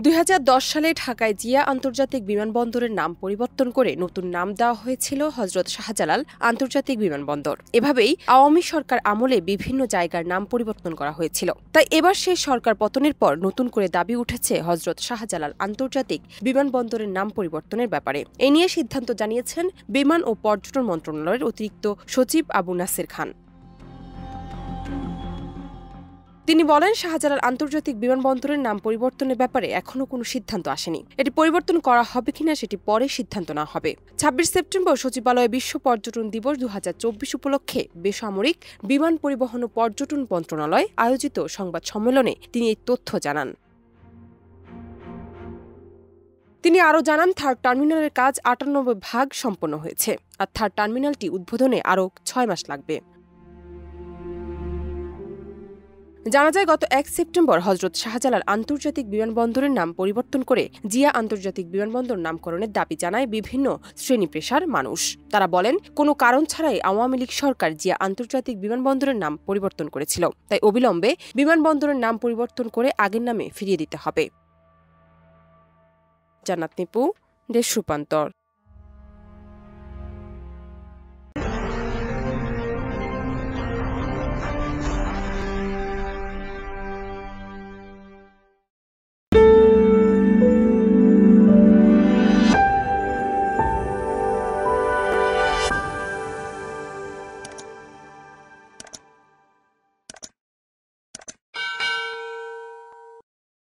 ২০১০ সালে ঢাকায় জিয়া আন্তর্জাতিক বিমানবন্দরের নাম পরিবর্তন করে নতুন নাম দেওয়া হয়েছিল হযরত শাহজালাল আন্তর্জাতিক বিমানবন্দর। এভাবেই আওয়ামী সরকার আমলে বিভিন্ন জায়গার নাম পরিবর্তন করা হয়েছিল। তাই এবার সেই সরকার পতনের পর নতুন করে দাবি উঠেছে হযরত শাহজালাল আন্তর্জাতিক বিমানবন্দরের নাম পরিবর্তনের ব্যাপারে। এ নিয়ে সিদ্ধান্ত জানিয়েছেন বিমান ও পর্যটন মন্ত্রণালয়ের অতিরিক্ত সচিব আবু নাসের খান। তিনি বলেন, শাহজালাল আন্তর্জাতিক বিমানবন্দরের নাম পরিবর্তনের ব্যাপারে এখনো কোনো সিদ্ধান্ত আসেনি। এটি পরিবর্তন করা হবে কিনা সেটি পরে সিদ্ধান্ত নেওয়া হবে। ২৬ সেপ্টেম্বর সচিবালয়ে বিশ্ব পর্যটন দিবস ২০২৪ উপলক্ষে বেসামরিক বিমান পরিবহন ও পর্যটন মন্ত্রণালয় আয়োজিত সংবাদ সম্মেলনে তিনি এই তথ্য জানান। তিনি আরও জানান, থার্ড টার্মিনালের কাজ ৯৮% সম্পন্ন হয়েছে, আর থার্ড টার্মিনালটি উদ্বোধনে আরও ৬ মাস লাগবে। জানা যায়, গত ১ সেপ্টেম্বর হযরত শাহজালাল আন্তর্জাতিক বিমানবন্দরের নাম পরিবর্তন করে জিয়া আন্তর্জাতিক বিমানবন্দর নামকরণের দাবি জানায় বিভিন্ন শ্রেণী পেশার মানুষ। তারা বলেন, কোনো কারণ ছাড়াই আওয়ামী লীগ সরকার জিয়া আন্তর্জাতিক বিমানবন্দরের নাম পরিবর্তন করেছিল, তাই অবিলম্বে বিমানবন্দরের নাম পরিবর্তন করে আগের নামে ফিরিয়ে দিতে হবে। জান্নাত নিপু, দেশ রূপান্তর।